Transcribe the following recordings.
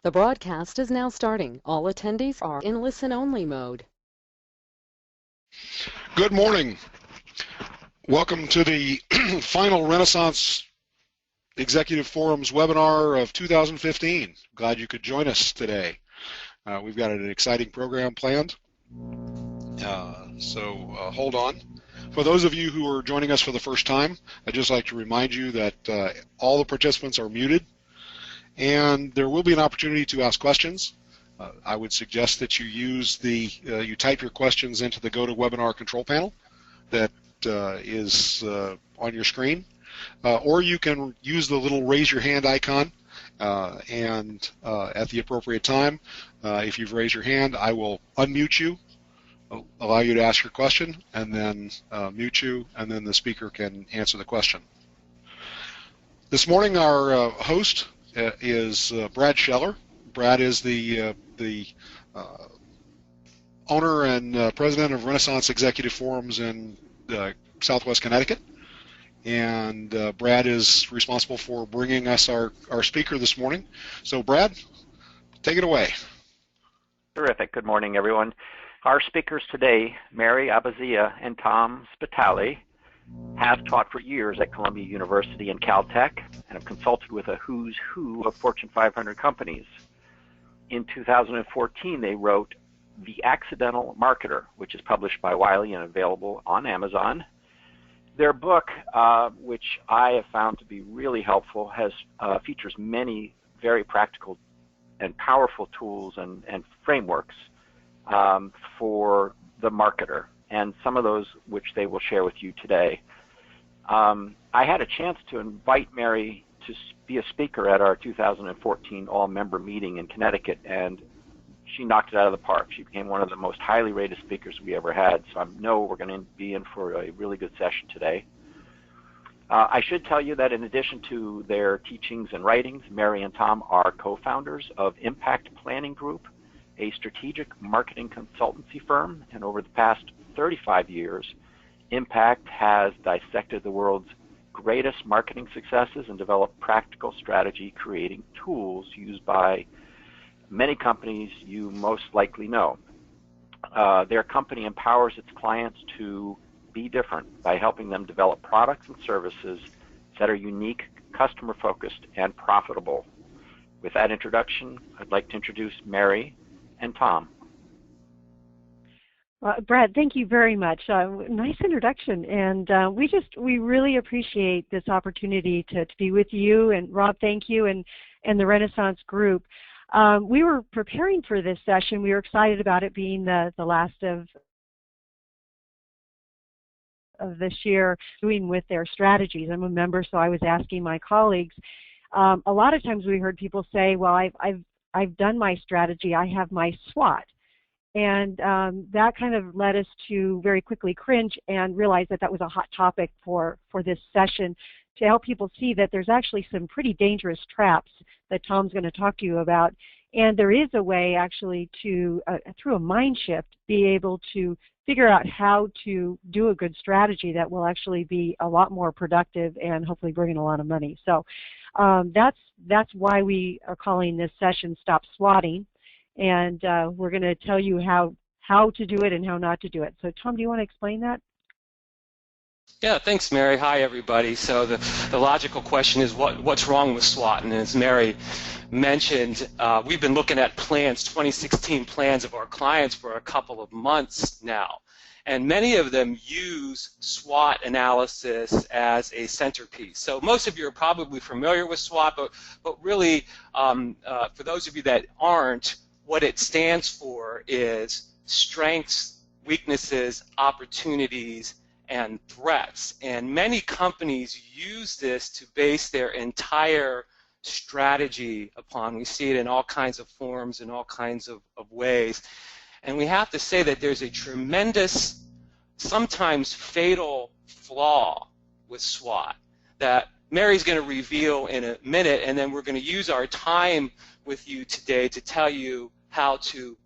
The broadcast is now starting. All attendees are in listen-only mode. Good morning. Welcome to the final Renaissance Executive Forum's webinar of 2015. Glad you could join us today. We've got an exciting program planned, so hold on. For those of you who are joining us for the first time, I'd just like to remind you that all the participants are muted, and there will be an opportunity to ask questions. I would suggest that you use you type your questions into the GoToWebinar control panel that is on your screen, or you can use the little raise your hand icon, and at the appropriate time, if you've raised your hand, I will unmute you, allow you to ask your question, and then mute you, and then the speaker can answer the question. This morning our host is Brad Scheller. Brad is the owner and president of Renaissance Executive Forums in Southwest Connecticut, and Brad is responsible for bringing us our speaker this morning. So Brad, take it away. Terrific. Good morning, everyone. Our speakers today, Mary Abazia and Tom Spitali, have taught for years at Columbia University and Caltech and have consulted with a who's who of Fortune 500 companies. In 2014, they wrote The Accidental Marketer, which is published by Wiley and available on Amazon. Their book, which I have found to be really helpful, features many very practical and powerful tools and frameworks for the marketer, and some of those which they will share with you today. I had a chance to invite Mary to be a speaker at our 2014 all-member meeting in Connecticut, and she knocked it out of the park. She became one of the most highly rated speakers we ever had, so I know we're going to be in for a really good session today. I should tell you that in addition to their teachings and writings, Mary and Tom are co-founders of Impact Planning Group, a strategic marketing consultancy firm, and over the past 35 years, Impact has dissected the world's greatest marketing successes and developed practical strategy creating tools used by many companies you most likely know. Their company empowers its clients to be different by helping them develop products and services that are unique, customer-focused, and profitable. With that introduction, I'd like to introduce Mary and Tom. Brad, thank you very much. Nice introduction, and we really appreciate this opportunity to be with you. And Rob, thank you, and the Renaissance Group. We were preparing for this session. We were excited about it being the last of this year, doing with their strategies. I'm a member, so I was asking my colleagues. A lot of times we heard people say, "Well, I've done my strategy. I have my SWOT." And that kind of led us to very quickly cringe and realize that that was a hot topic for this session, to help people see that there's actually some pretty dangerous traps that Tom's going to talk to you about. And there is a way actually to, through a mind shift, be able to figure out how to do a good strategy that will actually be a lot more productive and hopefully bring in a lot of money. So that's why we are calling this session Stop Swatting. And we're going to tell you how to do it and how not to do it. So Tom, do you want to explain that? Yeah, thanks, Mary. Hi, everybody. So the logical question is what's wrong with SWOT? And as Mary mentioned, we've been looking at 2016 plans of our clients for a couple of months now. And many of them use SWOT analysis as a centerpiece. So most of you are probably familiar with SWOT, but really, for those of you that aren't, what it stands for is strengths, weaknesses, opportunities, and threats. And many companies use this to base their entire strategy upon. We see it in all kinds of forms, in all kinds of ways. And we have to say that there's a tremendous, sometimes fatal flaw with SWOT that Mary's going to reveal in a minute, and then we're going to use our time with you today to tell you how to,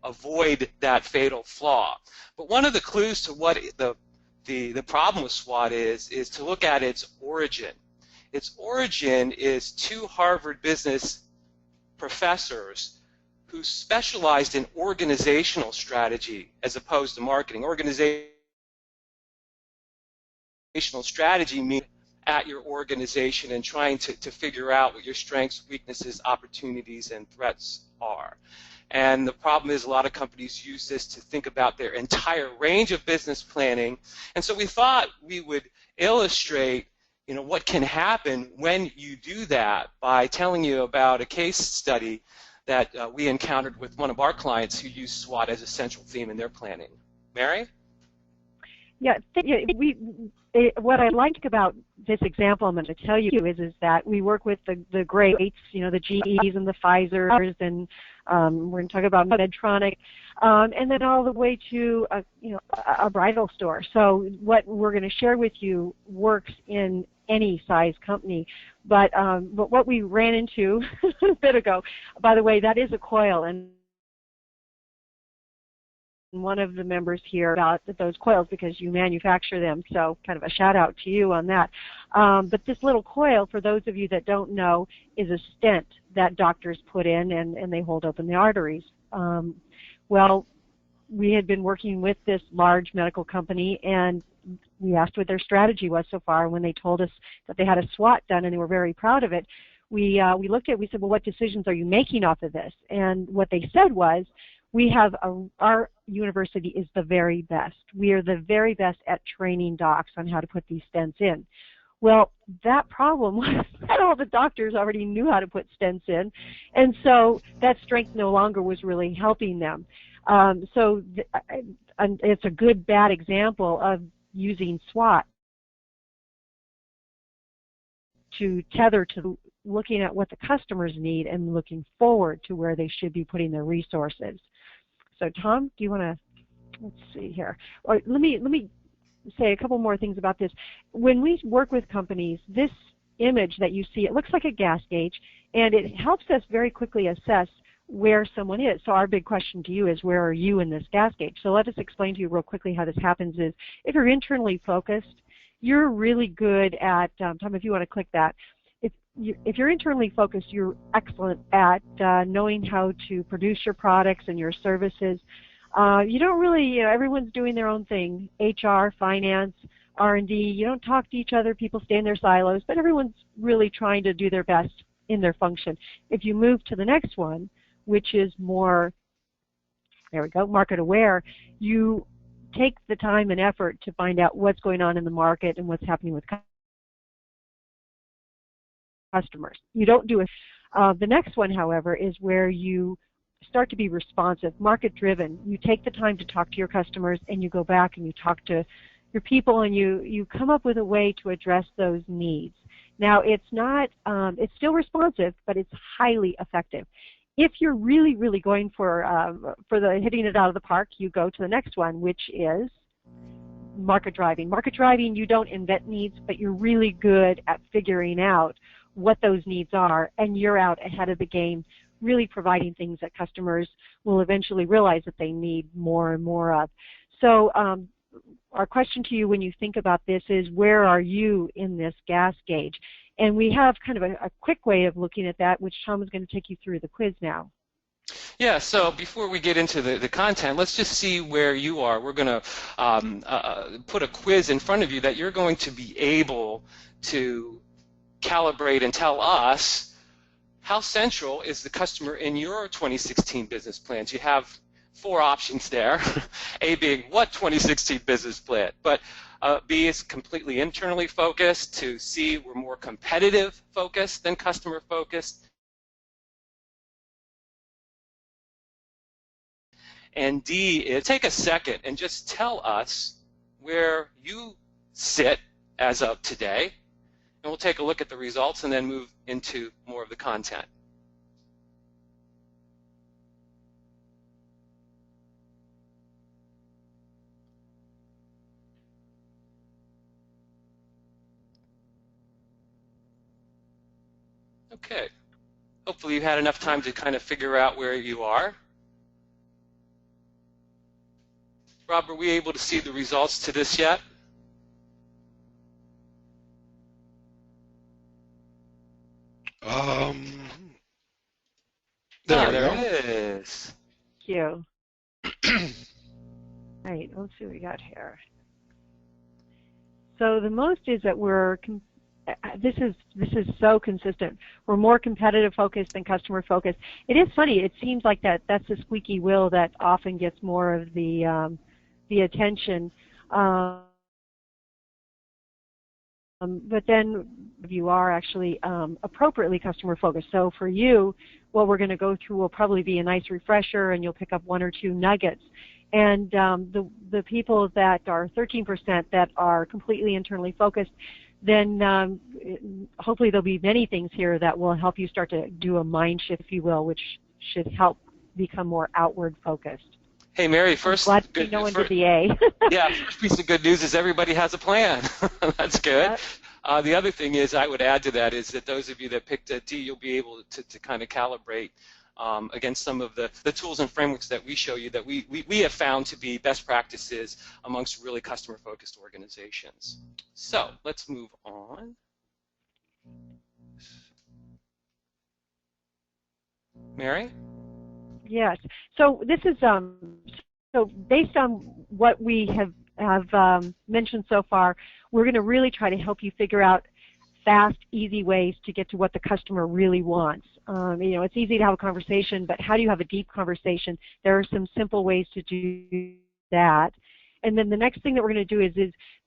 avoid that fatal flaw. But one of the clues to what the problem with SWOT is to look at its origin. Its origin is two Harvard business professors who specialized in organizational strategy as opposed to marketing. Organizational strategy means at your organization and trying to figure out what your strengths, weaknesses, opportunities, and threats are. And the problem is a lot of companies use this to think about their entire range of business planning. And so we thought we would illustrate, what can happen when you do that by telling you about a case study that we encountered with one of our clients who used SWOT as a central theme in their planning. Mary? Yeah, what I like about this example I'm going to tell you is that we work with the greats, the GEs and the Pfizers, and we're going to talk about Medtronic, and then all the way to a bridal store. So what we're going to share with you works in any size company. But what we ran into a bit ago, by the way, that is a coil, and one of the members here about those coils because you manufacture them, so kind of a shout out to you on that. But this little coil, for those of you that don't know, is a stent that doctors put in and they hold open the arteries. Well, we had been working with this large medical company and we asked what their strategy was so far. When they told us that they had a SWOT done and they were very proud of it, we looked at it, we said, well, what decisions are you making off of this? And what they said was, we have our university is the very best. We are the very best at training docs on how to put these stents in. Well, that problem was that all the doctors already knew how to put stents in, and so that strength no longer was really helping them. So it's a good, bad example of using SWOT to tether to looking at what the customers need and looking forward to where they should be putting their resources. So Tom, do you want to, let's see here. Or let me say a couple more things about this. When we work with companies, this image that you see, it looks like a gas gauge, and it helps us very quickly assess where someone is. So our big question to you is, where are you in this gas gauge? So let us explain to you real quickly how this happens is, if you're internally focused, you're really good at, Tom, if you want to click that, if you're internally focused, you're excellent at knowing how to produce your products and your services. You don't really, everyone's doing their own thing. HR, finance, R&D, you don't talk to each other. People stay in their silos, but everyone's really trying to do their best in their function. If you move to the next one, which is more, there we go, market aware, you take the time and effort to find out what's going on in the market and what's happening with customers. You don't do it. The next one, however, is where you start to be responsive, market-driven. You take the time to talk to your customers, and you go back and you talk to your people, and you come up with a way to address those needs. Now, it's not, it's still responsive, but it's highly effective. If you're really, really going for the hitting it out of the park, you go to the next one, which is market driving. Market driving, you don't invent needs, but you're really good at figuring out what those needs are, and you're out ahead of the game, really providing things that customers will eventually realize that they need more and more of. So our question to you when you think about this is, where are you in this gas gauge? And we have kind of a quick way of looking at that, which Tom is going to take you through the quiz now. Yeah, so before we get into the content, let's just see where you are. We're going to put a quiz in front of you that you're going to be able to calibrate and tell us how central is the customer in your 2016 business plans. You have 4 options there, A being what 2016 business plan, but B is completely internally focused, to C, we're more competitive focused than customer focused, and D is, take a second and just tell us where you sit as of today, and we'll take a look at the results and then move into more of the content. Okay. Hopefully you've had enough time to kind of figure out where you are. Rob, are we able to see the results to this yet? There Oh, we there go. it is. Thank you. Right, let's see what we got here. So the most is that this is so consistent. We're more competitive focused than customer focused. It is funny. It seems like that's the squeaky wheel that often gets more of the attention. But then you are actually appropriately customer focused. So for you, what we're going to go through will probably be a nice refresher, and you'll pick up one or two nuggets. And the people that are 13% that are completely internally focused, then hopefully there'll be many things here that will help you start to do a mind shift, if you will, which should help become more outward focused. Hey, Mary, first, glad to see no one did the A. Yeah, first piece of good news is everybody has a plan. That's good. Yep. The other thing is, I would add to that, is that those of you that picked a D, you'll be able to kind of calibrate against some of the tools and frameworks that we show you that we have found to be best practices amongst really customer-focused organizations. So let's move on. Mary? Yes. So this is so based on what we have mentioned so far, we're going to really try to help you figure out fast, easy ways to get to what the customer really wants. You know, it's easy to have a conversation, but how do you have a deep conversation? There are some simple ways to do that. And then the next thing that we're going to do is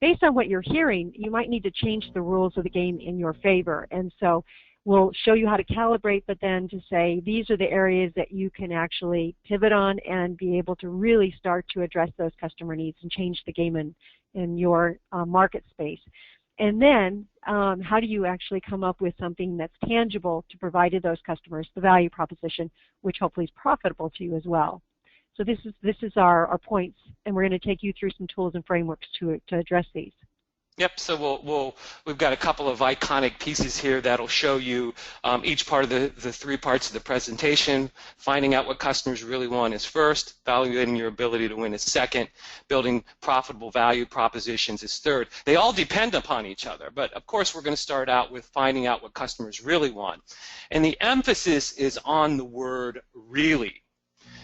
based on what you're hearing, you might need to change the rules of the game in your favor. And so we'll show you how to calibrate, but then to say these are the areas that you can actually pivot on and be able to really start to address those customer needs and change the game in your market space. And then how do you actually come up with something that's tangible to provide to those customers, the value proposition, which hopefully is profitable to you as well. So this is our points, and we're going to take you through some tools and frameworks to address these. Yep, so we've got a couple of iconic pieces here that'll show you each part of the three parts of the presentation. Finding out what customers really want is first, evaluating your ability to win is second, building profitable value propositions is third. They all depend upon each other, but of course we're going to start out with finding out what customers really want. And the emphasis is on the word really.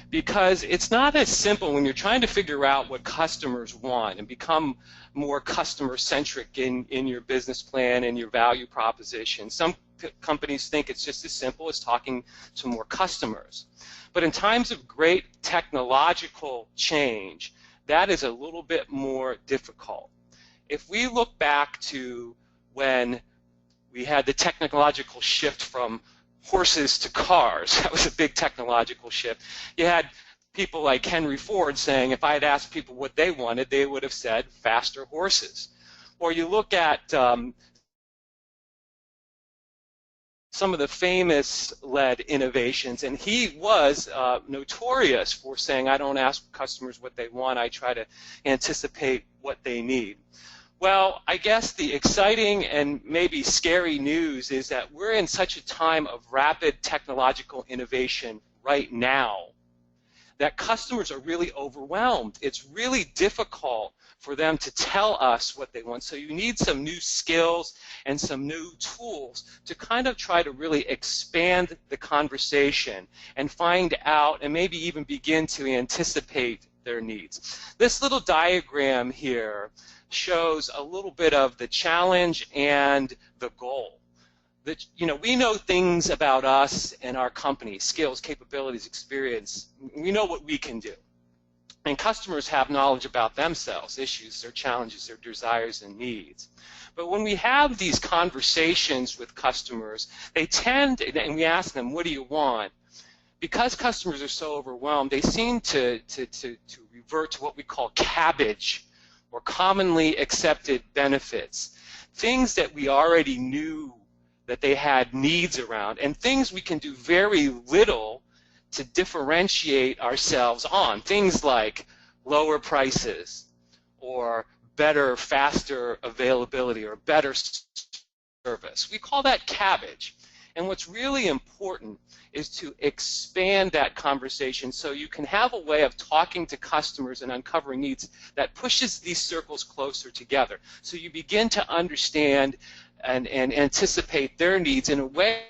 Because it's not as simple when you're trying to figure out what customers want and become more customer-centric in your business plan and your value proposition. Some companies think it's just as simple as talking to more customers. But in times of great technological change, that is a little bit more difficult. If we look back to when we had the technological shift from horses to cars. That was a big technological shift. You had people like Henry Ford saying if I had asked people what they wanted, they would have said faster horses. Or you look at some of the famous led innovations, and he was notorious for saying I don't ask customers what they want, I try to anticipate what they need. Well, I guess the exciting and maybe scary news is that we're in such a time of rapid technological innovation right now that customers are really overwhelmed. It's really difficult for them to tell us what they want. So you need some new skills and some new tools to kind of try to really expand the conversation and find out and maybe even begin to anticipate their needs. This little diagram here shows a little bit of the challenge and the goal. That, you know, we know things about us and our company, skills, capabilities, experience. We know what we can do. And customers have knowledge about themselves, issues, their challenges, their desires and needs. But when we have these conversations with customers, they tend, and we ask them, what do you want? Because customers are so overwhelmed, they seem to revert to what we call cabbage, or commonly accepted benefits, things that we already knew that they had needs around, and things we can do very little to differentiate ourselves on, things like lower prices or better, faster availability or better service. We call that cabbage. And what's really important is to expand that conversation so you can have a way of talking to customers and uncovering needs that pushes these circles closer together. So you begin to understand and anticipate their needs in a way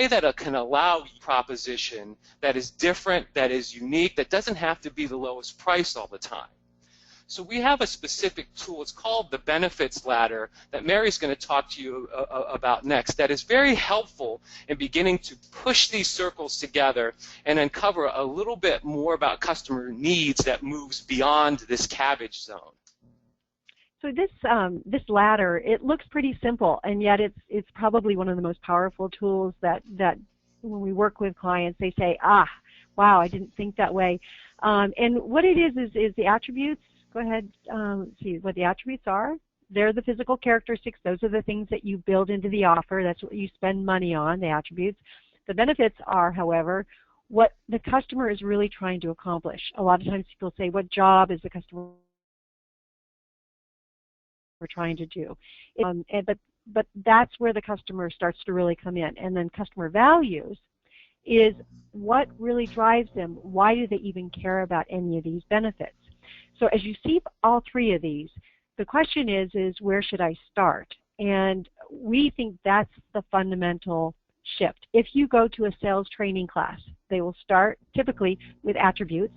that can allow proposition that is different, that is unique, that doesn't have to be the lowest price all the time. So we have a specific tool. It's called the benefits ladder that Mary's going to talk to you about next, that is very helpful in beginning to push these circles together and uncover a little bit more about customer needs that moves beyond this cabbage zone. So this ladder, it looks pretty simple, and yet it's probably one of the most powerful tools that when we work with clients, they say, wow, I didn't think that way. And what it is the attributes. Go ahead, see what the attributes are. They're the physical characteristics. Those are the things that you build into the offer. That's what you spend money on, the attributes. The benefits are, however, what the customer is really trying to accomplish. A lot of times people say, what job is the customer trying to do? But that's where the customer starts to really come in. And then customer values is what really drives them. Why do they even care about any of these benefits? So as you see all three of these, the question is where should I start? And we think that's the fundamental shift. If you go to a sales training class, they will start typically with attributes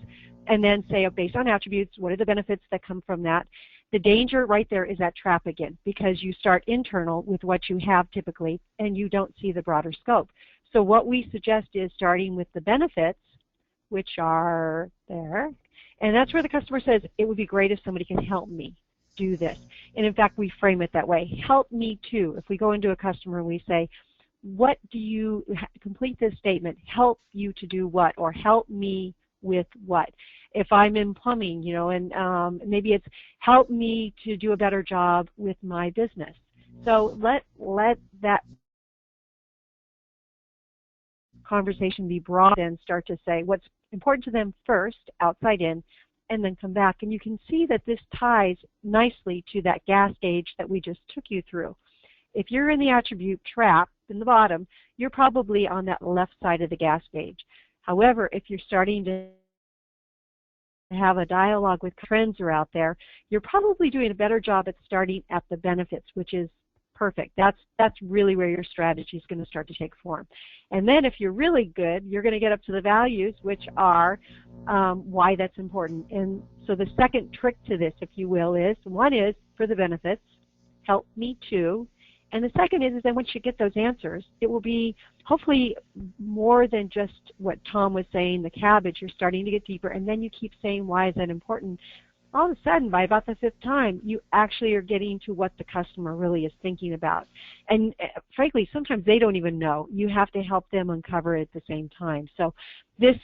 and then say, based on attributes, what are the benefits that come from that? The danger right there is that trap again, because you start internal with what you have typically and you don't see the broader scope. So what we suggest is starting with the benefits, which are there. And that's where the customer says, it would be great if somebody can help me do this. And in fact, we frame it that way. Help me too. If we go into a customer and we say, what do you, complete this statement, help you to do what, or help me with what? If I'm in plumbing, and maybe it's help me to do a better job with my business. So let that conversation be broad and start to say what's important to them first, outside in, and then come back. And you can see that this ties nicely to that gas gauge that we just took you through. If you're in the attribute trap in the bottom, you're probably on that left side of the gas gauge. However, if you're starting to have a dialogue with friends who are out there, you're probably doing a better job at starting at the benefits, which is perfect. That's really where your strategy is going to start to take form. And then if you're really good, you're going to get up to the values, which are why that's important. And so the second trick to this, if you will, is one is for the benefits, help me too. And the second is then once you get those answers, it will be hopefully more than just what Tom was saying, the cabbage. You're starting to get deeper, and then you keep saying, why is that important? All of a sudden, by about the fifth time, you actually are getting to what the customer really is thinking about. And frankly, sometimes they don't even know. You have to help them uncover it at the same time. So this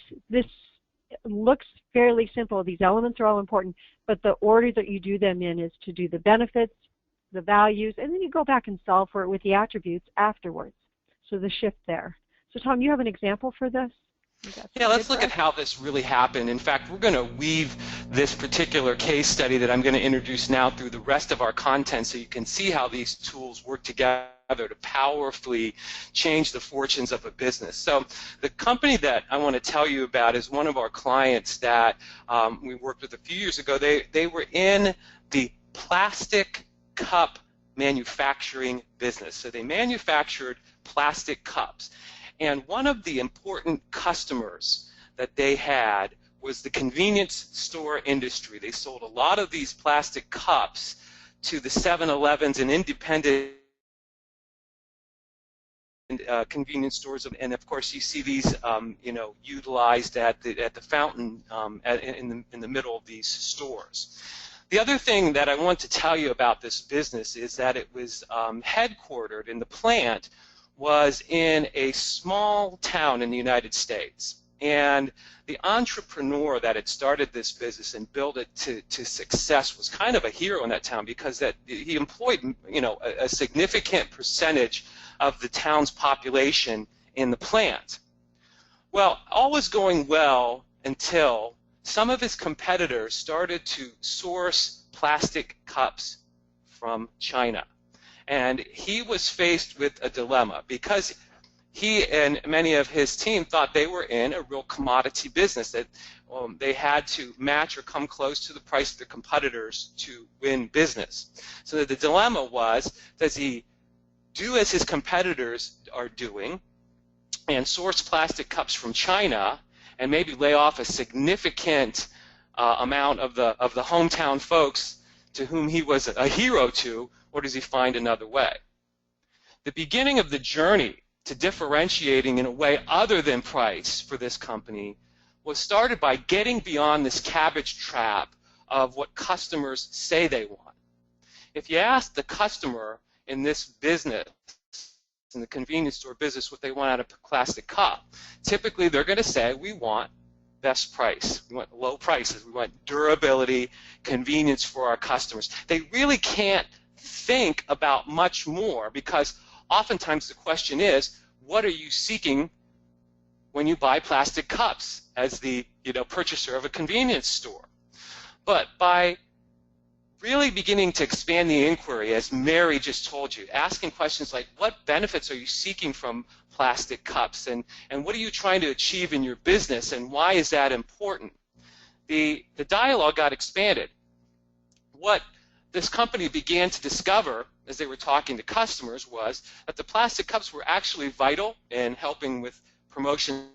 looks fairly simple. These elements are all important, but the order that you do them in is to do the benefits, the values, and then you go back and solve for it with the attributes afterwards. So the shift there. So Tom, you have an example for this? Yeah, let's look at how this really happened. In fact, we're going to weave this particular case study that I'm going to introduce now through the rest of our content so you can see how these tools work together to powerfully change the fortunes of a business. So the company that I want to tell you about is one of our clients that we worked with a few years ago. They were in the plastic cup manufacturing business. So they manufactured plastic cups. And one of the important customers that they had was the convenience store industry. They sold a lot of these plastic cups to the 7-Elevens and independent convenience stores, and of course you see these, utilized at the fountain in the middle of these stores. The other thing that I want to tell you about this business is that it was headquartered, and the plant was in a small town in the United States. And the entrepreneur that had started this business and built it to success was kind of a hero in that town because he employed, a significant percentage of the town's population in the plant. Well, all was going well until some of his competitors started to source plastic cups from China. And he was faced with a dilemma because he and many of his team thought they were in a real commodity business, that they had to match or come close to the price of their competitors to win business. So the dilemma was, does he do as his competitors are doing and source plastic cups from China and maybe lay off a significant amount of the hometown folks to whom he was a hero to, or does he find another way? The beginning of the journey to differentiating in a way other than price for this company was started by getting beyond this cabbage trap of what customers say they want. If you ask the customer in this business, in the convenience store business, what they want out of a plastic cup, typically they're going to say, we want best price, we want low prices, we want durability, convenience for our customers. They really can't think about much more, because oftentimes the question is, what are you seeking when you buy plastic cups as the purchaser of a convenience store? But by really beginning to expand the inquiry, as Mary just told you, asking questions like, what benefits are you seeking from plastic cups, and what are you trying to achieve in your business, and why is that important? The dialogue got expanded. What this company began to discover as they were talking to customers was that the plastic cups were actually vital in helping with promotions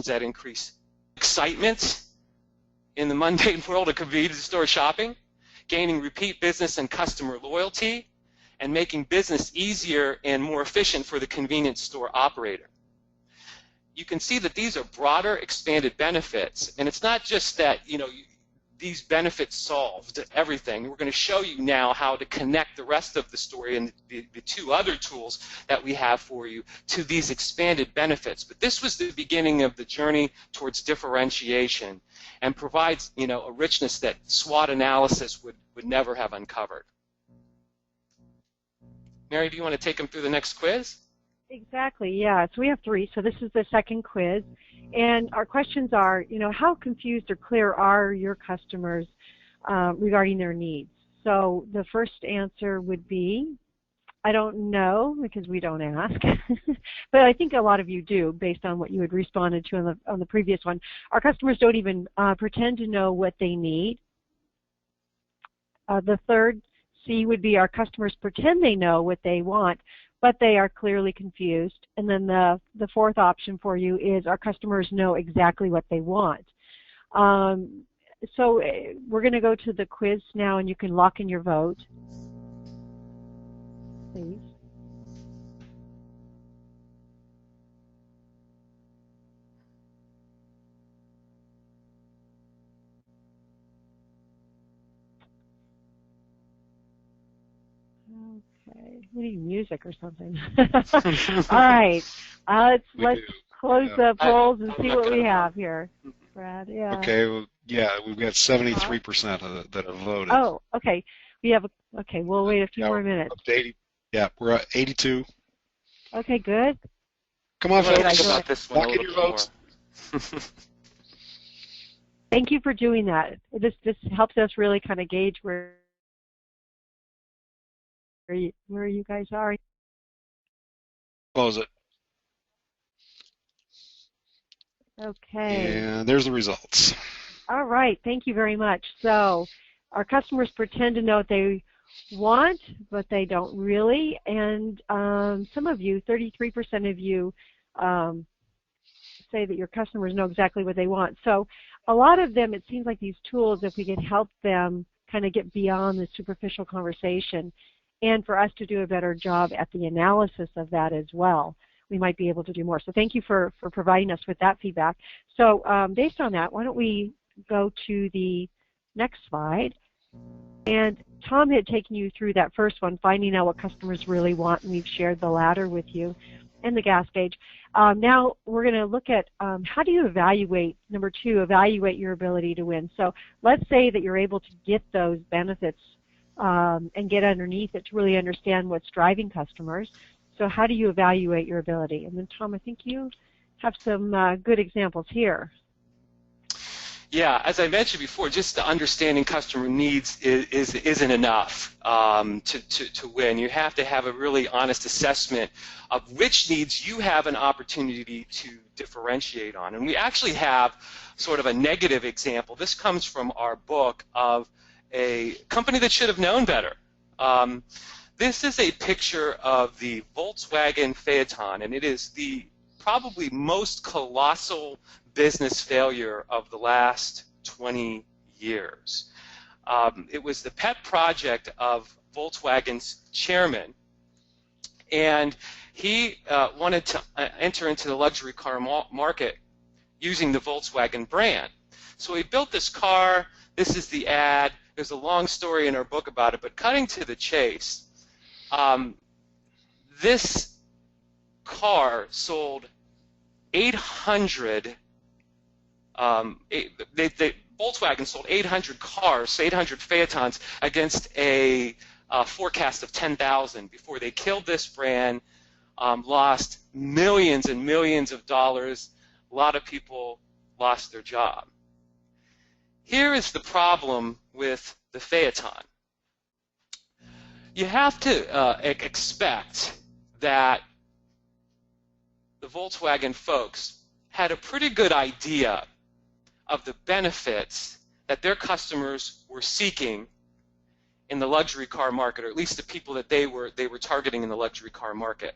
that increase excitement in the mundane world of convenience store shopping, gaining repeat business and customer loyalty, and making business easier and more efficient for the convenience store operator. You can see that these are broader, expanded benefits, and it's not just that these benefits solved everything. We're going to show you now how to connect the rest of the story and the two other tools that we have for you to these expanded benefits. But this was the beginning of the journey towards differentiation, and provides a richness that SWOT analysis would never have uncovered. Mary, do you want to take them through the next quiz? Exactly, yeah. So we have 3. So this is the second quiz. And our questions are, how confused or clear are your customers regarding their needs? So the first answer would be, I don't know, because we don't ask. But I think a lot of you do, based on what you had responded to on the previous one. Our customers don't even pretend to know what they need. The third C would be, our customers pretend they know what they want, but they are clearly confused. And then the fourth option for you is, our customers know exactly what they want. So we're going to go to the quiz now, and you can lock in your vote, please. Okay, we need music or something. All right, let's close the polls and see what we have here. Brad, yeah. Okay, well, yeah, we've got 73% that have voted. Oh, okay. We have okay. We'll wait a few more minutes. Up to 80, yeah, we're at 82. Okay, good. Come on, folks. About this one Lock in your votes. Thank you for doing that. This helps us really kind of gauge where you guys are. Close it. Okay. And there's the results. All right. Thank you very much. So our customers pretend to know what they want, but they don't really. And some of you, 33% of you, say that your customers know exactly what they want. So a lot of them, it seems like these tools, if we could help them kind of get beyond the superficial conversation, and for us to do a better job at the analysis of that as well, we might be able to do more. So thank you for providing us with that feedback. So based on that, why don't we go to the next slide. And Tom had taken you through that first one, finding out what customers really want, and we've shared the latter with you and the gas gauge. Now we're going to look at how do you evaluate, number 2, evaluate your ability to win. So let's say that you're able to get those benefits and get underneath it to really understand what's driving customers. So how do you evaluate your ability? And then Tom, I think you have some good examples here. Yeah, as I mentioned before, just the understanding customer needs isn't enough to win. You have to have a really honest assessment of which needs you have an opportunity to differentiate on. And we actually have sort of a negative example. This comes from our book of a company that should have known better. This is a picture of the Volkswagen Phaeton, and it is the probably most colossal business failure of the last 20 years. It was the pet project of Volkswagen's chairman, and he wanted to enter into the luxury car market using the Volkswagen brand. So he built this car. This is the ad. There's a long story in our book about it, but cutting to the chase, this car sold 800, Volkswagen sold 800 cars, 800 Phaetons, against a forecast of 10,000 before they killed this brand, lost millions and millions of dollars. A lot of people lost their job. Here is the problem with the Phaeton. You have to expect that the Volkswagen folks had a pretty good idea of the benefits that their customers were seeking in the luxury car market, or at least the people that they were targeting in the luxury car market.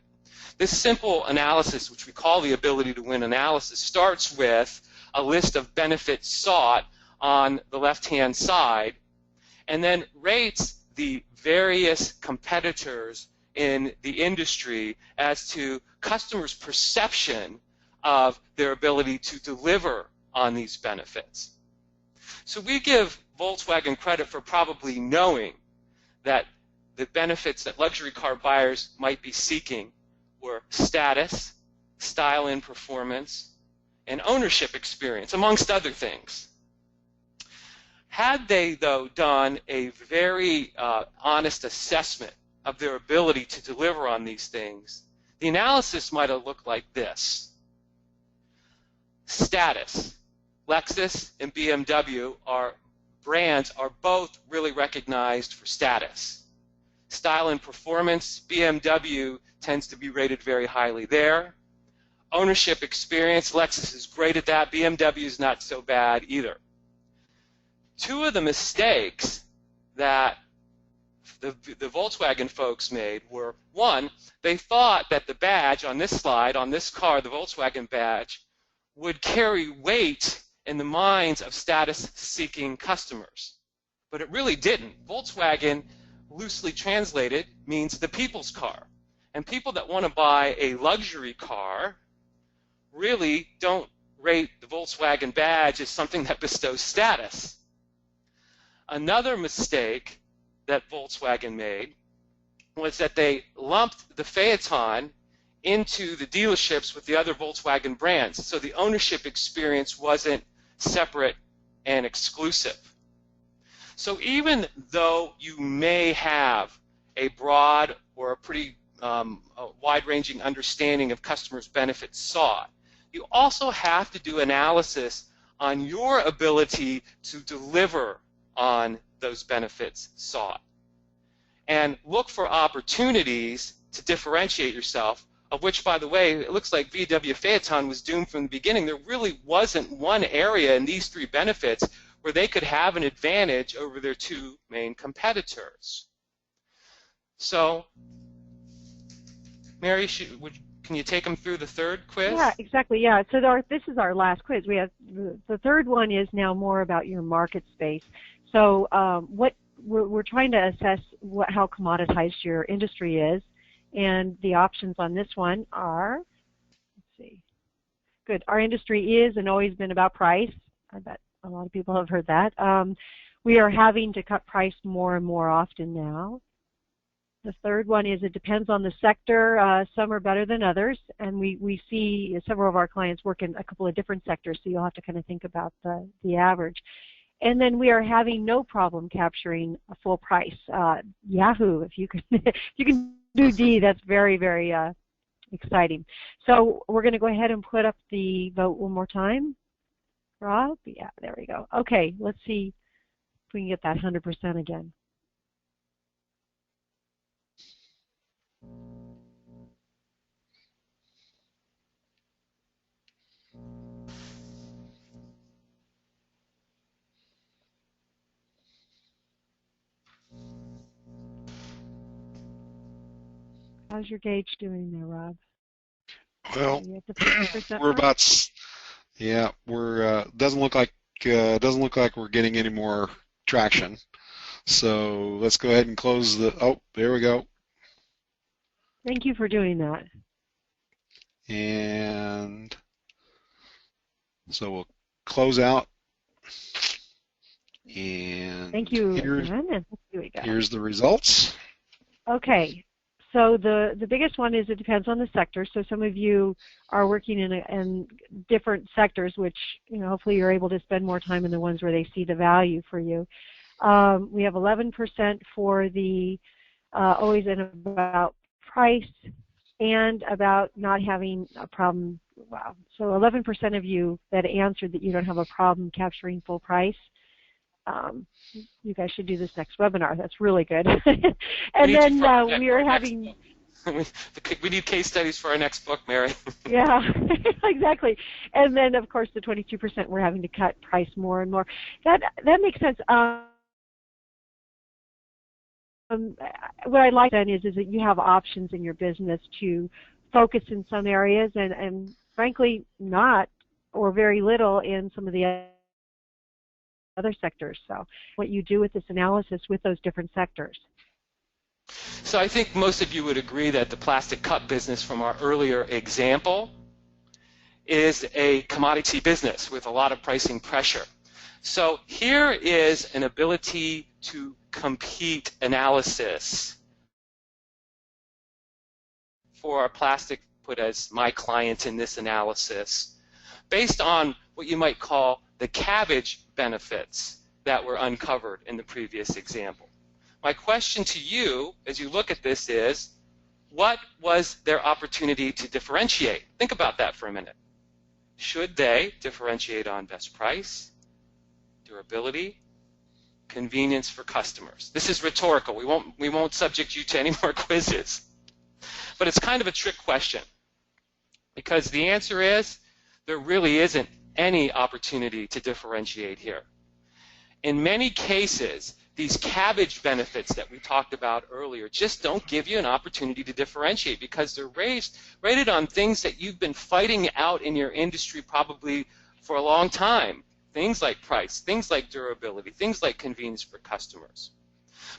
This simple analysis, which we call the ability to win analysis, starts with a list of benefits sought on the left-hand side, and then rates the various competitors in the industry as to customers' perception of their ability to deliver on these benefits. So we give Volkswagen credit for probably knowing that the benefits that luxury car buyers might be seeking were status, style and performance, and ownership experience, amongst other things. Had they, though, done a very honest assessment of their ability to deliver on these things, the analysis might have looked like this. Status. Lexus and BMW brands are both really recognized for status. Style and performance, BMW tends to be rated very highly there. Ownership experience, Lexus is great at that. BMW is not so bad either. Two of the mistakes that the Volkswagen folks made were, one, they thought that the badge on this slide, on this car, the Volkswagen badge, would carry weight in the minds of status-seeking customers. But it really didn't. Volkswagen, loosely translated, means the people's car. And people that want to buy a luxury car really don't rate the Volkswagen badge as something that bestows status. Another mistake that Volkswagen made was that they lumped the Phaeton into the dealerships with the other Volkswagen brands, so the ownership experience wasn't separate and exclusive. So even though you may have a broad or a pretty wide-ranging understanding of customers' benefits sought, you also have to do analysis on your ability to deliver on those benefits sought. And look for opportunities to differentiate yourself, of which, by the way, it looks like VW Phaeton was doomed from the beginning. There really wasn't one area in these three benefits where they could have an advantage over their two main competitors. So, Mary, can you take them through the third quiz? Yeah, exactly. Yeah. So this is our last quiz. We have the third one is now more about your market space. So what we're trying to assess how commoditized your industry is, and the options on this one are, let's see, good. Our industry is and always been about price. I bet a lot of people have heard that. We are having to cut price more and more often now. The third one is it depends on the sector. Some are better than others, and we see several of our clients work in a couple of different sectors, so you'll have to kind of think about the average. And then we are having no problem capturing a full price. Yahoo! If you can, if you can do D, that's very, very exciting. So we're going to go ahead and put up the vote one more time. Rob? Yeah, there we go. Okay, let's see if we can get that 100% again. How's your gauge doing there, Rob? Well, You at the 50% we're mark? about, yeah, we're doesn't look like we're getting any more traction. So let's go ahead and close the. Oh, there we go. Thank you for doing that. And so we'll close out. And Thank you, here's, again, and here we go. here's the results. Okay, so the biggest one is it depends on the sector. So some of you are working in different sectors, which hopefully you're able to spend more time in the ones where they see the value for you. We have 11% for the always and about price and about not having a problem. Wow. So 11% of you that answered that you don't have a problem capturing full price. You guys should do this next webinar. That's really good. And then we are having... We need case studies for our next book, Mary. Yeah, exactly. And then, of course, the 22% we're having to cut price more and more. That makes sense. What I like then is that you have options in your business to focus in some areas and frankly, not or very little in some of the other sectors. So what you do with this analysis with those different sectors. So I think most of you would agree that the plastic cup business from our earlier example is a commodity business with a lot of pricing pressure. So here is an ability to compete analysis for our plastic, put as my client in this analysis, based on what you might call the cabbage benefits that were uncovered in the previous example. My question to you as you look at this is, what was their opportunity to differentiate? Think about that for a minute. Should they differentiate on best price, durability, convenience for customers? This is rhetorical. We won't subject you to any more quizzes. But it's kind of a trick question, because the answer is there really isn't any opportunity to differentiate here. In many cases, these cabbage benefits that we talked about earlier just don't give you an opportunity to differentiate because they're rated on things that you've been fighting out in your industry probably for a long time. Things like price, things like durability, things like convenience for customers.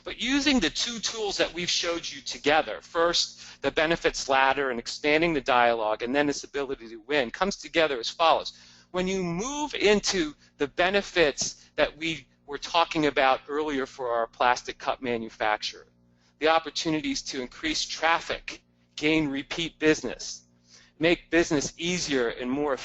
But using the two tools that we've showed you together, first the benefits ladder and expanding the dialogue, and then this ability to win, comes together as follows. When you move into the benefits that we were talking about earlier for our plastic cup manufacturer, the opportunities to increase traffic, gain repeat business, make business easier and more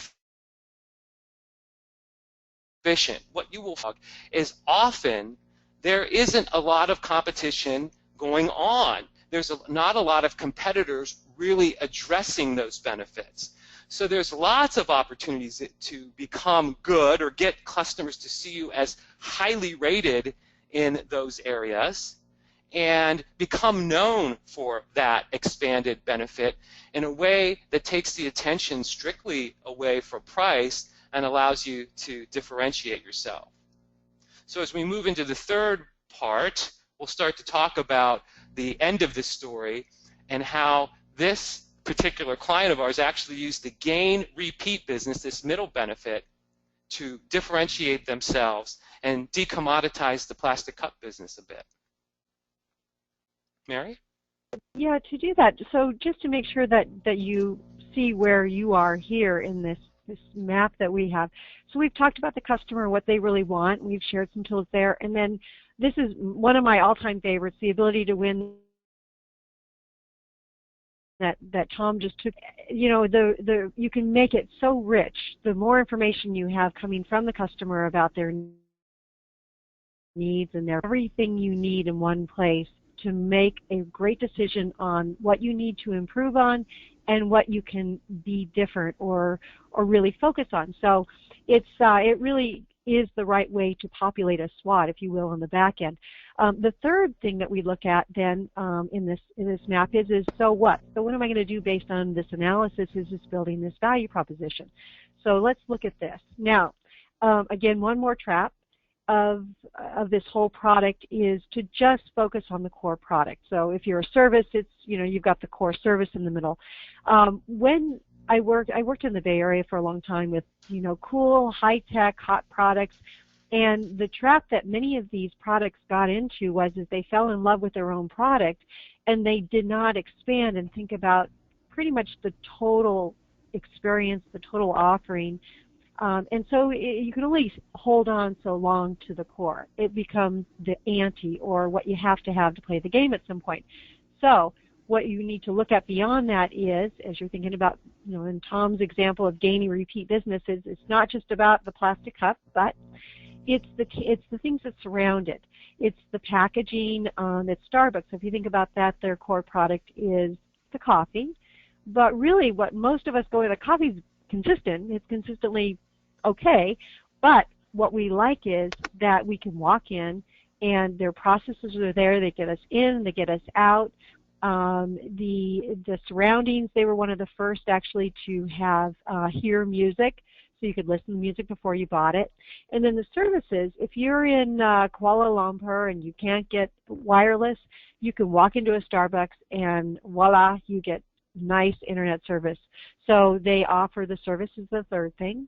efficient, what you will find is often there isn't a lot of competition going on. There's not a lot of competitors really addressing those benefits. So there's lots of opportunities to become good or get customers to see you as highly rated in those areas and become known for that expanded benefit in a way that takes the attention strictly away from price and allows you to differentiate yourself. So as we move into the third part, we'll start to talk about the end of this story and how this particular client of ours actually used the gain repeat business, this middle benefit, to differentiate themselves and decommoditize the plastic cup business a bit. Mary? Yeah, to do that, so just to make sure that you see where you are here in this map that we have. So we've talked about the customer, what they really want. We've shared some tools there. And then this is one of my all-time favorites, the ability to win that Tom just took. You know, you can make it so rich. The more information you have coming from the customer about their needs and everything you need in one place to make a great decision on what you need to improve on and what you can be different or really focus on. So it really is the right way to populate a SWOT, if you will, on the back end. The third thing that we look at then in this map is so what? So what am I going to do based on this analysis is building this value proposition. So let's look at this. Now, again, one more trap. of this whole product is to just focus on the core product. So if you're a service, it's, you've got the core service in the middle. When I worked in the Bay Area for a long time with, cool, high-tech, hot products. And the trap that many of these products got into was that they fell in love with their own product, and they did not expand and think about pretty much the total experience, the total offering. And so you can only hold on so long to the core. It becomes the ante, or what you have to play the game at some point. So what you need to look at beyond that is, as you're thinking about, in Tom's example of gaining repeat businesses, it's not just about the plastic cup, but it's the things that surround it. It's the packaging at Starbucks. If you think about that, their core product is the coffee. But really what most of us go to, the coffee is consistent. It's consistently okay. But what we like is that we can walk in and their processes are there. They get us in, they get us out. The surroundings, they were one of the first actually to have hear music. So you could listen to music before you bought it. And then the services, if you're in Kuala Lumpur and you can't get wireless, you can walk into a Starbucks and voila, you get nice internet service. So they offer the service as the third thing.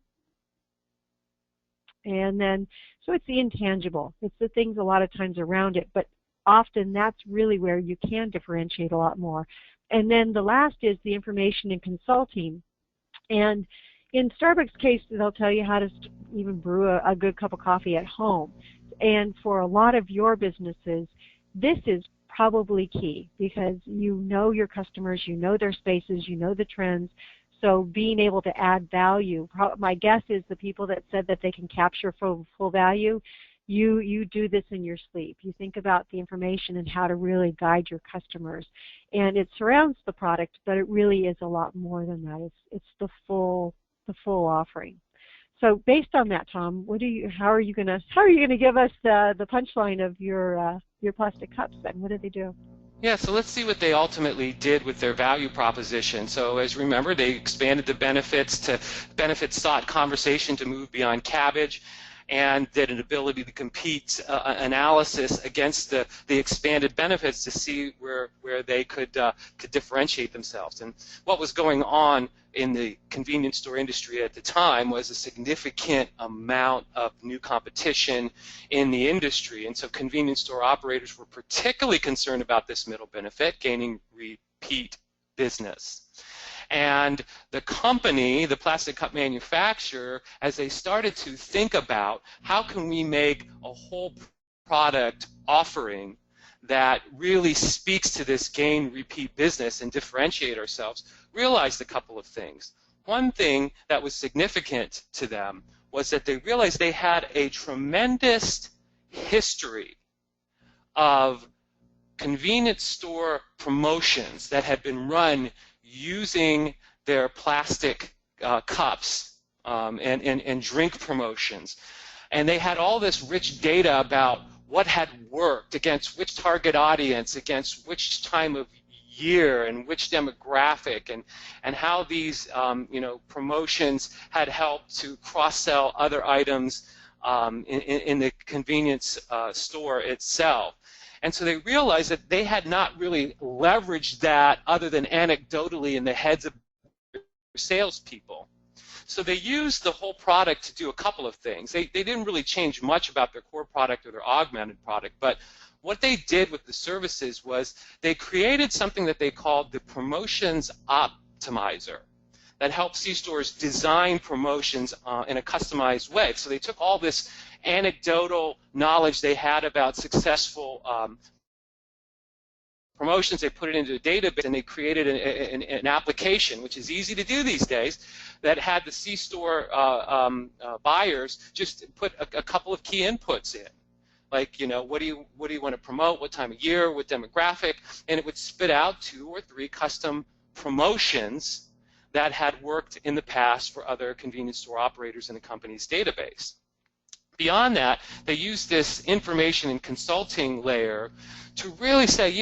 And then, so it's the intangible. It's the things a lot of times around it, but often that's really where you can differentiate a lot more. And then the last is the information and consulting. And in Starbucks' case, they'll tell you how to even brew a good cup of coffee at home. And for a lot of your businesses, this is probably key because you know your customers, you know their spaces, you know the trends. So being able to add value, my guess is the people that said that they can capture full value, you do this in your sleep. You think about the information and how to really guide your customers. And it surrounds the product, but it really is a lot more than that. It's the full offering. So based on that, Tom, how are you going to give us the punchline of your plastic cups then? What did they do? Yeah, so let's see what they ultimately did with their value proposition. So as you remember, they expanded the benefits sought conversation to move beyond cabbage, and did an ability to compete analysis against the expanded benefits to see where they could differentiate themselves. And what was going on in the convenience store industry at the time was a significant amount of new competition in the industry. And so convenience store operators were particularly concerned about this middle benefit, gaining repeat business. And the company, the plastic cup manufacturer, as they started to think about how can we make a whole product offering that really speaks to this gain repeat business and differentiate ourselves, realized a couple of things. One thing that was significant to them was that they realized they had a tremendous history of convenience store promotions that had been run using their plastic cups and drink promotions. And they had all this rich data about what had worked against which target audience, against which time of year and which demographic, and how these promotions had helped to cross-sell other items in the convenience store itself. And so they realized that they had not really leveraged that other than anecdotally in the heads of salespeople. So they used the whole product to do a couple of things. They didn't really change much about their core product or their augmented product, but what they did with the services was they created something that they called the Promotions Optimizer that helps C-stores design promotions in a customized way. So they took all this anecdotal knowledge they had about successful promotions, they put it into a database, and they created an application, which is easy to do these days, that had the C-store buyers just put a couple of key inputs in. Like, what do you want to promote, what time of year, what demographic, and it would spit out 2 or 3 custom promotions that had worked in the past for other convenience store operators in the company's database. Beyond that, they used this information and consulting layer to really say,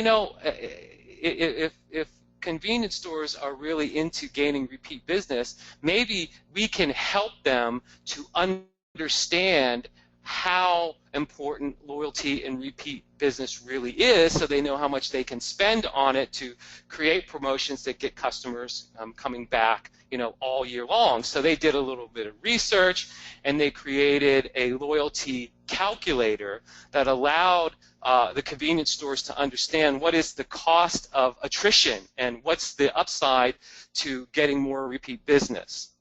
if convenience stores are really into gaining repeat business, maybe we can help them to understand how important loyalty and repeat business really is, so they know how much they can spend on it to create promotions that get customers coming back, all year long. So they did a little bit of research, and they created a loyalty calculator that allowed the convenience stores to understand what is the cost of attrition and what's the upside to getting more repeat business.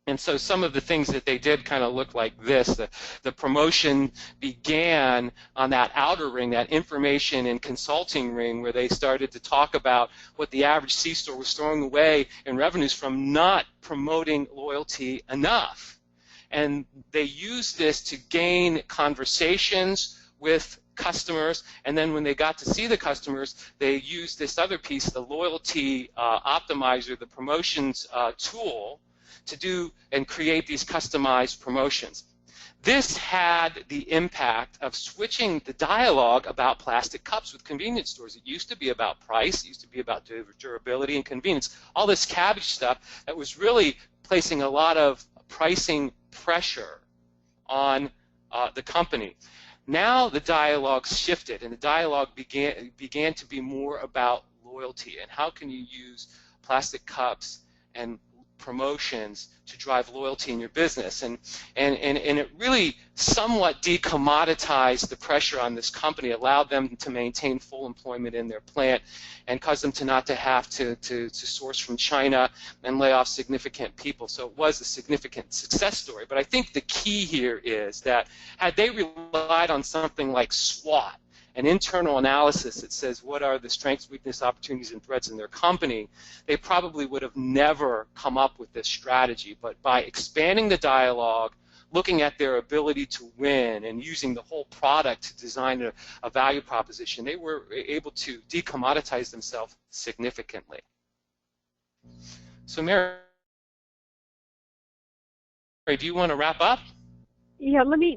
And so some of the things that they did kind of look like this. The promotion began on that outer ring, that information and consulting ring, where they started to talk about what the average C-store was throwing away in revenues from not promoting loyalty enough. And they used this to gain conversations with customers, and then when they got to see the customers, they used this other piece, the loyalty optimizer, the promotions tool, to do and create these customized promotions. This had the impact of switching the dialogue about plastic cups with convenience stores. It used to be about price, it used to be about durability and convenience, all this cabbage stuff that was really placing a lot of pricing pressure on the company. Now the dialogue shifted, and the dialogue began to be more about loyalty and how can you use plastic cups and promotions to drive loyalty in your business, and it really somewhat decommoditized the pressure on this company, allowed them to maintain full employment in their plant, and caused them to not to have to source from China and lay off significant people. So it was a significant success story. But I think the key here is that had they relied on something like SWOT, an internal analysis that says what are the strengths, weaknesses, opportunities, and threats in their company, they probably would have never come up with this strategy. But by expanding the dialogue, looking at their ability to win, and using the whole product to design a value proposition, they were able to decommoditize themselves significantly. So Mary, do you want to wrap up? Yeah, let me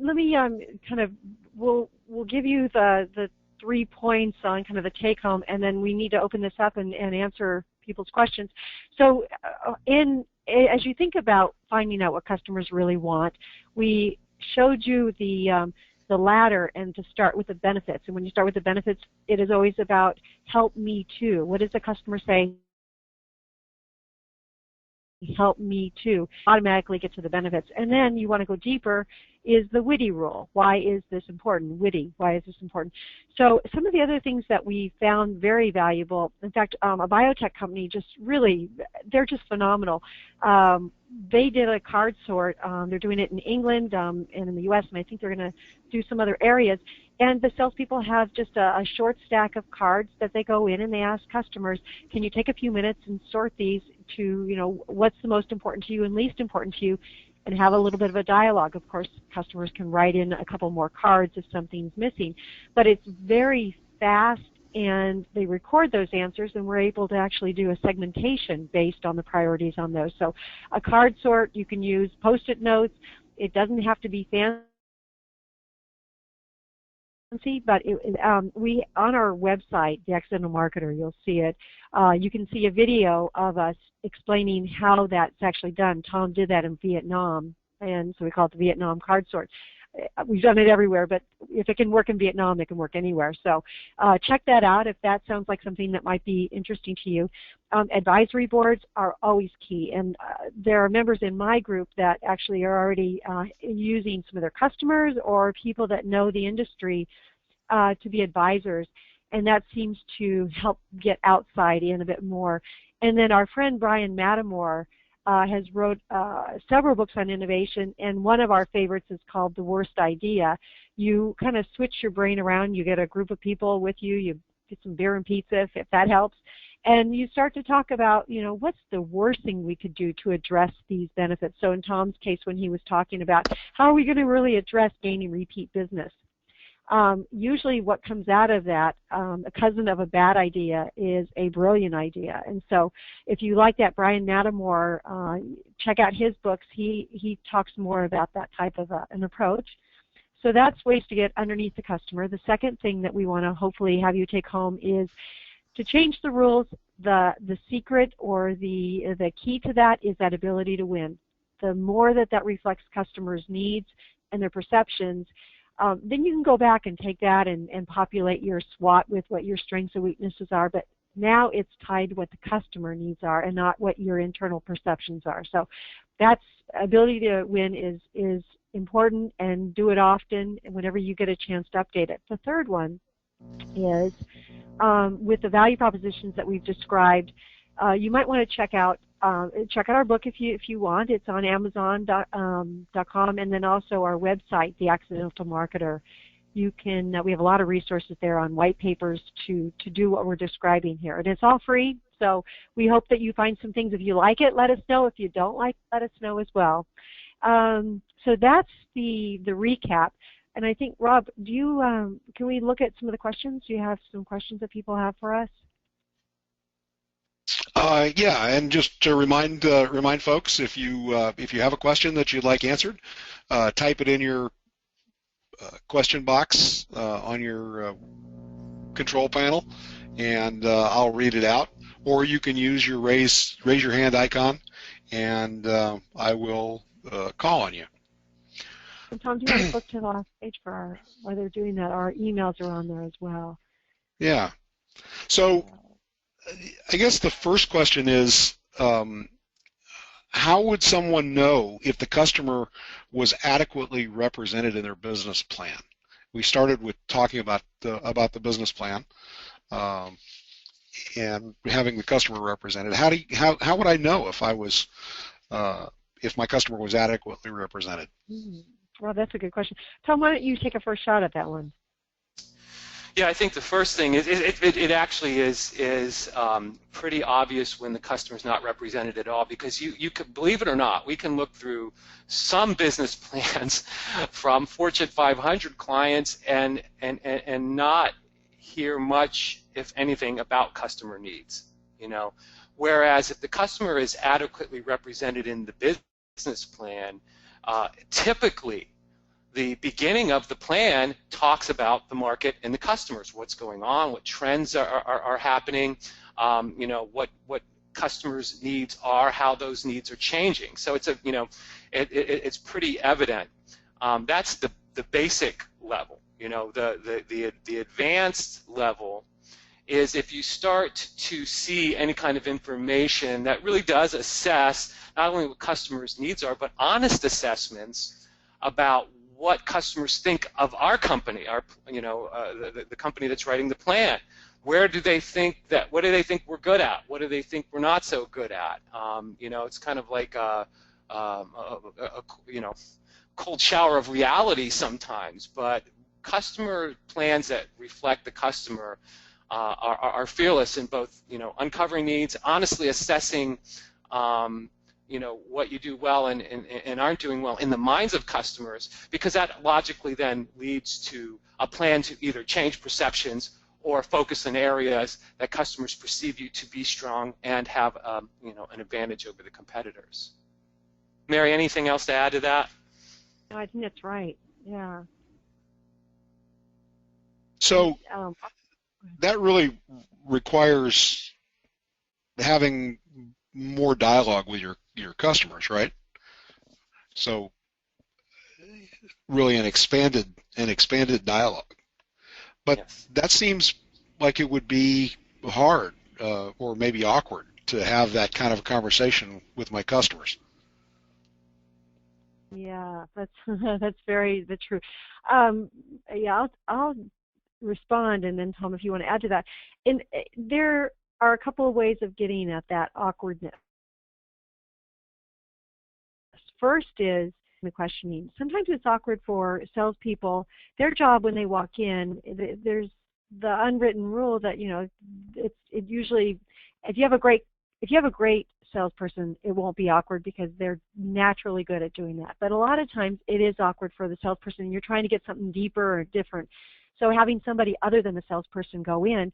kind of we'll give you the 3 points on kind of the take home, and then we need to open this up and answer people's questions. So as you think about finding out what customers really want, we showed you the ladder, and to start with the benefits. And when you start with the benefits, it is always about help me too. What does the customer say? Help me too. Automatically get to the benefits. And then you want to go deeper is the witty rule. Why is this important? Witty. Why is this important? So some of the other things that we found very valuable, in fact, a biotech company just really, they're just phenomenal. They did a card sort. They're doing it in England and in the U.S., and I think they're going to do some other areas. And the salespeople have just a short stack of cards that they go in and they ask customers, can you take a few minutes and sort these to, what's the most important to you and least important to you, and have a little bit of a dialogue. Of course, customers can write in a couple more cards if something's missing. But it's very fast, and they record those answers, and we're able to actually do a segmentation based on the priorities on those. So a card sort, you can use Post-it notes. It doesn't have to be fancy, but we on our website, The Accidental Marketer, you'll see it. You can see a video of us explaining how that's actually done. Tom did that in Vietnam, and so we call it the Vietnam card sort. We've done it everywhere, but if it can work in Vietnam, it can work anywhere. So check that out if that sounds like something that might be interesting to you. Advisory boards are always key, and there are members in my group that actually are already using some of their customers or people that know the industry to be advisors, and that seems to help get outside in a bit more. And then our friend Brian Matamore has wrote several books on innovation, and one of our favorites is called The Worst Idea. You kind of switch your brain around. You get a group of people with you. You get some beer and pizza, if that helps, and you start to talk about, what's the worst thing we could do to address these benefits. So in Tom's case, when he was talking about how are we going to really address gaining repeat business, usually what comes out of that, a cousin of a bad idea is a brilliant idea. And so if you like that Brian Matamore, check out his books. He talks more about that type of an approach. So that's ways to get underneath the customer. The second thing that we want to hopefully have you take home is to change the rules. The secret or the key to that is that ability to win. The more that reflects customers' needs and their perceptions, then you can go back and take that and populate your SWOT with what your strengths and weaknesses are. But now it's tied to what the customer needs are and not what your internal perceptions are. So that's ability to win is important, and do it often and whenever you get a chance to update it. The third one is with the value propositions that we've described, you might want to check out our book if you want. It's on Amazon.com, and then also our website, The Accidental Marketer. You can we have a lot of resources there on white papers to do what we're describing here, and it's all free. So we hope that you find some things. If you like it, let us know. If you don't like it, let us know as well. So that's the recap. And I think, Rob, do you can we look at some of the questions? Do you have some questions that people have for us? Yeah, and just to remind folks, if you have a question that you'd like answered, type it in your question box on your control panel, and I'll read it out. Or you can use your raise your hand icon, and I will call on you. And Tom, do you want to flip to the last page for while they're doing that? Our emails are on there as well. Yeah. So I guess the first question is, how would someone know if the customer was adequately represented in their business plan? We started with talking about the business plan and having the customer represented. How would I know if if my customer was adequately represented? Well, that's a good question. Tom, why don't you take a first shot at that one? Yeah, I think the first thing is it actually is pretty obvious when the customer's not represented at all, because you could, believe it or not, we can look through some business plans from Fortune 500 clients and not hear much, if anything, about customer needs. Whereas if the customer is adequately represented in the business plan, typically the beginning of the plan talks about the market and the customers, what's going on, what trends are happening, what customers' needs are, how those needs are changing. So it's it's pretty evident. That's the basic level. The advanced level is if you start to see any kind of information that really does assess not only what customers' needs are, but honest assessments about what customers think of our company, the company that's writing the plan. What do they think we're good at? What do they think we're not so good at? It's kind of like a cold shower of reality sometimes. But customer plans that reflect the customer are fearless in both uncovering needs, honestly assessing what you do well and aren't doing well in the minds of customers, because that logically then leads to a plan to either change perceptions or focus in areas that customers perceive you to be strong and have an advantage over the competitors. Mary, anything else to add to that? No, I think that's right. Yeah. So that really requires having more dialogue with your customers, right? So really an expanded dialogue. But yes, that seems like it would be hard or maybe awkward to have that kind of a conversation with my customers. Yeah, that's very the truth. Yeah, I'll respond, and then Tom, if you want to add to that. And there are a couple of ways of getting at that awkwardness. First is the questioning. Sometimes it's awkward for salespeople. Their job when they walk in, there's the unwritten rule that it usually, if you have a great salesperson, it won't be awkward because they're naturally good at doing that. But a lot of times it is awkward for the salesperson. You're trying to get something deeper or different. So having somebody other than the salesperson go in.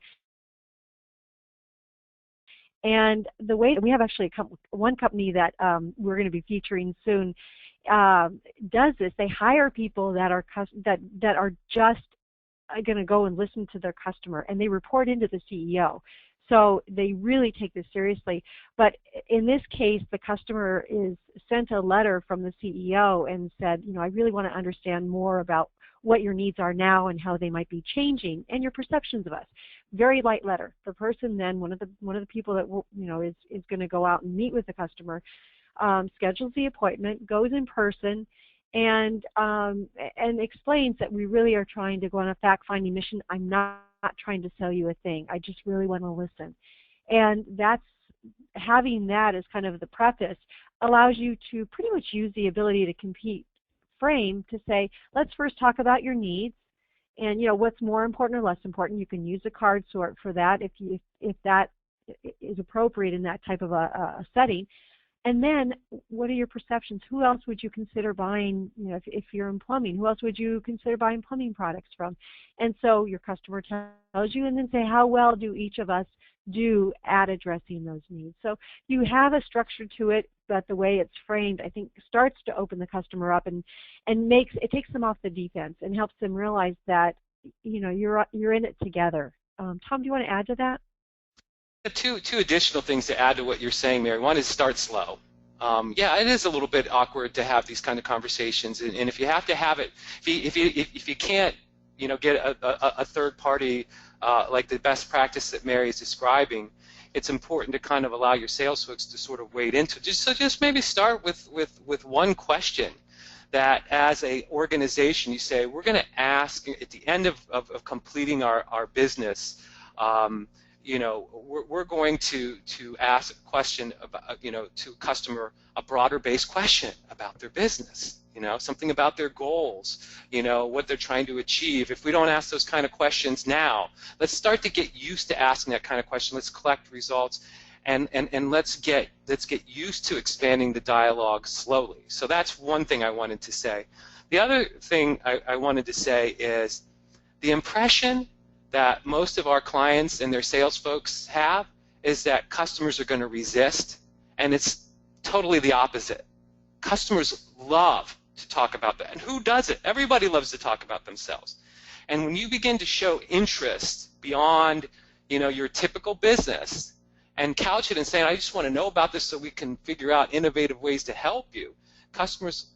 And the way we have actually one company that we're going to be featuring soon does this. They hire people that are just going to go and listen to their customer, and they report into the CEO. So they really take this seriously. But in this case, the customer is sent a letter from the CEO and said, I really want to understand more about what your needs are now and how they might be changing and your perceptions of us. Very light letter. The person then, one of the people that is going to go out and meet with the customer, schedules the appointment, goes in person, and explains that we really are trying to go on a fact-finding mission. I'm not trying to sell you a thing. I just really want to listen. And that's having that as kind of the preface allows you to pretty much use the ability to compete frame to say, let's first talk about your needs and what's more important or less important. You can use a card sort for that if that is appropriate in that type of a setting. And then, what are your perceptions? Who else would you consider buying, if you're in plumbing, who else would you consider buying plumbing products from? And so your customer tells you, and then say, how well do each of us do at addressing those needs? So you have a structure to it, but the way it's framed, I think, starts to open the customer up and takes them off the defense and helps them realize that, you're in it together. Tom, do you want to add to that? Two additional things to add to what you're saying, Mary. One is start slow. Yeah, it is a little bit awkward to have these kind of conversations, and if you have to have it, if you can't, get a third party like the best practice that Mary is describing, it's important to kind of allow your sales folks to sort of wade into. Just maybe start with one question that, as a organization, you say, we're going to ask at the end of completing our business. We're going to ask a question about, to a customer, a broader-based question about their business, something about their goals, what they're trying to achieve. If we don't ask those kind of questions now, let's start to get used to asking that kind of question. Let's collect results, and let's get used to expanding the dialogue slowly. So that's one thing I wanted to say. The other thing I wanted to say is the impression that most of our clients and their sales folks have is that customers are going to resist, and it's totally the opposite. Customers love to talk about that, and who doesn't? Everybody loves to talk about themselves. And when you begin to show interest beyond, your typical business and couch it and say, I just want to know about this so we can figure out innovative ways to help you, customers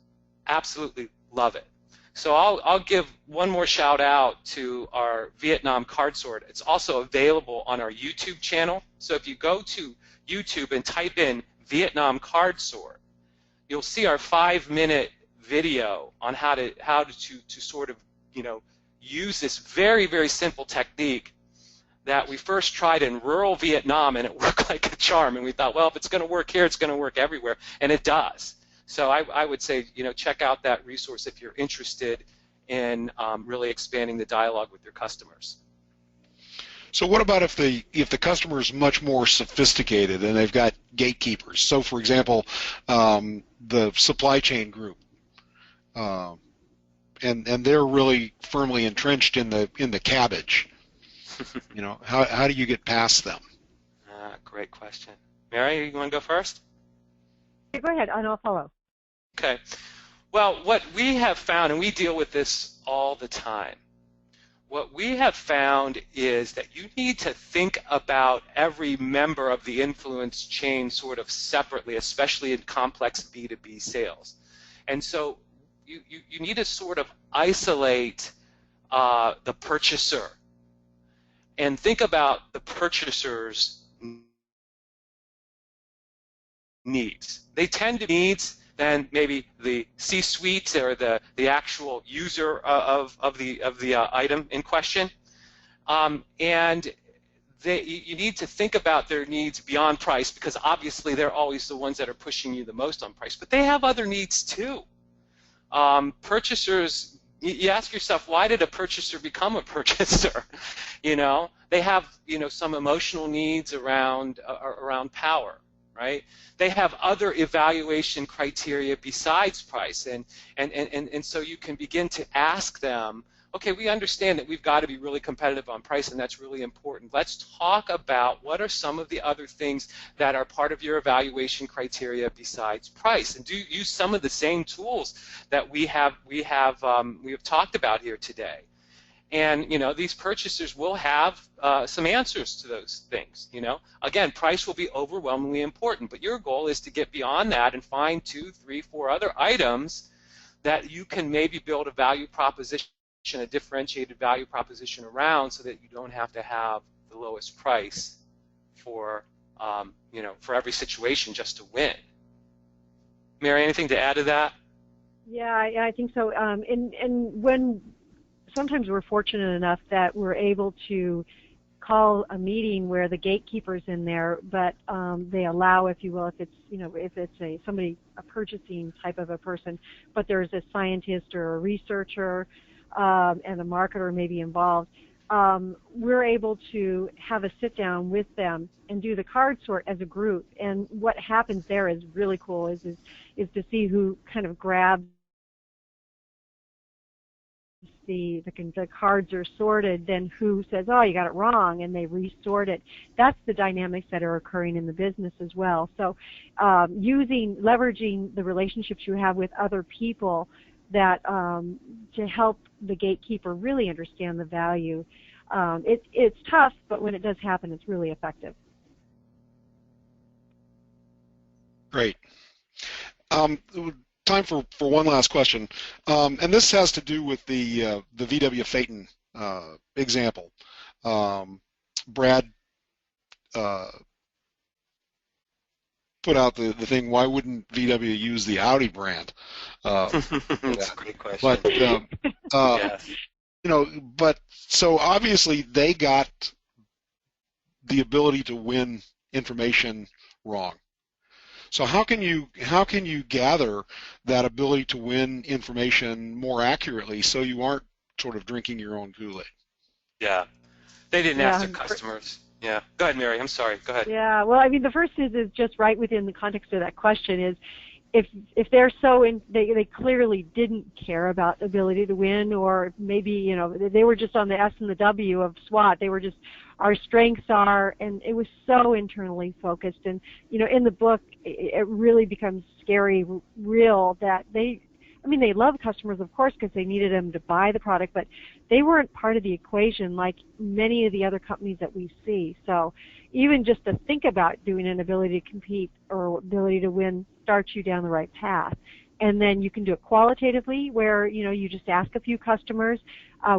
absolutely love it. So I'll give one more shout out to our Vietnam card sort. It's also available on our YouTube channel. So if you go to YouTube and type in Vietnam card sort, you'll see our 5-minute video on how to sort of use this very, very simple technique that we first tried in rural Vietnam, and it worked like a charm. And we thought, well, if it's going to work here, it's going to work everywhere, and it does. So I would say, check out that resource if you're interested in really expanding the dialogue with your customers. So what about if the customer is much more sophisticated and they've got gatekeepers? So, for example, the supply chain group, and they're really firmly entrenched in the cabbage. How do you get past them? Great question. Mary, you want to go first? Go ahead, and I'll follow. Okay. Well, what we have found, and we deal with this all the time, what we have found is that you need to think about every member of the influence chain sort of separately, especially in complex B2B sales. And so you need to sort of isolate the purchaser and think about the purchaser's needs. They tend to be needs than maybe the C-suite or the actual user of the item in question, and you need to think about their needs beyond price, because obviously they're always the ones that are pushing you the most on price, but they have other needs too. Purchasers, you ask yourself, why did a purchaser become a purchaser? They have some emotional needs around power. Right? They have other evaluation criteria besides price, and so you can begin to ask them, okay, we understand that we've got to be really competitive on price, and that's really important. Let's talk about what are some of the other things that are part of your evaluation criteria besides price, and do use some of the same tools that we have talked about here today. And these purchasers will have some answers to those things. Again, price will be overwhelmingly important, but your goal is to get beyond that and find 2, 3, 4 other items that you can maybe build a value proposition, a differentiated value proposition around, so that you don't have to have the lowest price for for every situation just to win. Mary, anything to add to that? Yeah, I think so. And when sometimes we're fortunate enough that we're able to call a meeting where the gatekeeper's in there, but they allow, if you will, if it's a purchasing type of a person, but there's a scientist or a researcher and a marketer maybe involved, we're able to have a sit down with them and do the card sort as a group. And what happens there is really cool, is to see who kind of grabs the cards are sorted, then who says, oh, you got it wrong, and they resort it. That's the dynamics that are occurring in the business as well. So leveraging the relationships you have with other people that to help the gatekeeper really understand the value. It's tough, but when it does happen, it's really effective. Great. Time for one last question, and this has to do with the VW Phaeton example. Brad put out the thing, why wouldn't VW use the Audi brand? That's a great question. But yes. But so obviously they got the ability to win information wrong. So how can you gather that ability to win information more accurately so you aren't sort of drinking your own Kool-Aid? Yeah, they didn't ask their customers. Yeah, go ahead, Mary. I'm sorry. Go ahead. Yeah, well, I mean, the first is just right within the context of that question is, if they're they clearly didn't care about the ability to win, or maybe they were just on the S and the W of SWOT. They were just, our strengths are, and it was so internally focused. And in the book, it really becomes scary, real, that they love customers, of course, because they needed them to buy the product, but they weren't part of the equation like many of the other companies that we see. So even just to think about doing an ability to compete or ability to win starts you down the right path. And then you can do it qualitatively, where you just ask a few customers.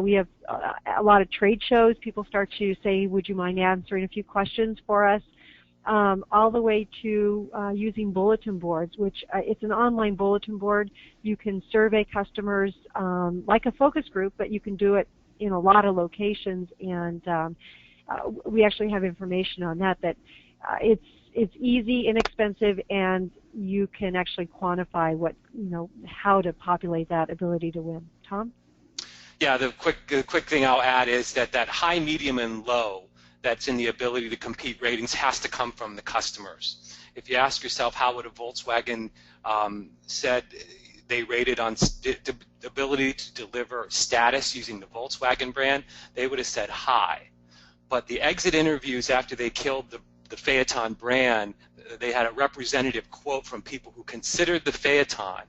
We have a lot of trade shows. People start to say, would you mind answering a few questions for us? All the way to using bulletin boards, which it's an online bulletin board. You can survey customers like a focus group, but you can do it in a lot of locations, and we actually have information on that it's easy, inexpensive, and you can actually quantify how to populate that ability to win. Tom? Yeah, the quick thing I'll add is that high, medium, and low that's in the ability to compete ratings has to come from the customers. If you ask yourself how would a Volkswagen said they rated on the ability to deliver status using the Volkswagen brand, they would have said high. But the exit interviews after they killed the Phaeton brand, they had a representative quote from people who considered the Phaeton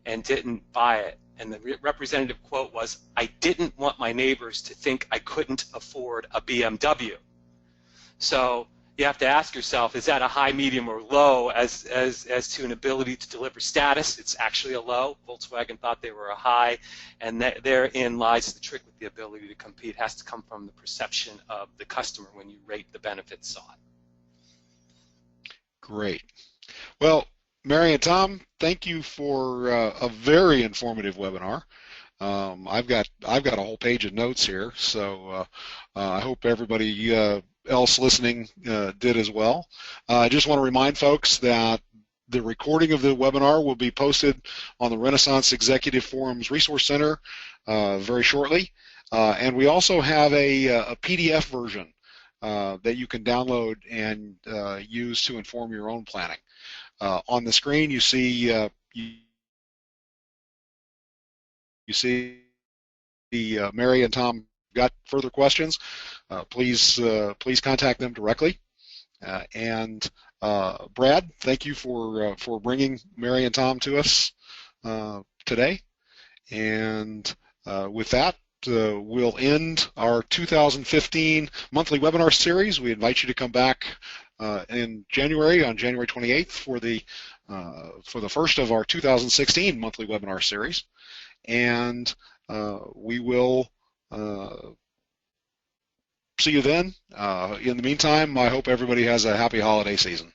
and didn't buy it. And the representative quote was, "I didn't want my neighbors to think I couldn't afford a BMW." So you have to ask yourself, is that a high, medium, or low as to an ability to deliver status? It's actually a low. Volkswagen thought they were a high, and therein lies the trick with the ability to compete. It has to come from the perception of the customer when you rate the benefits sought. Great. Well, Mary and Tom, thank you for a very informative webinar. I've got a whole page of notes here, so I hope everybody else listening did as well. I just want to remind folks that the recording of the webinar will be posted on the Renaissance Executive Forum's Resource Center very shortly, and we also have a PDF version that you can download and use to inform your own planning. On the screen, you see Mary and Tom got further questions. Please contact them directly. And Brad, thank you for bringing Mary and Tom to us today. And with that, will end our 2015 monthly webinar series. We invite you to come back in January, on January 28th, for the first of our 2016 monthly webinar series, and we will see you then. In the meantime, I hope everybody has a happy holiday season.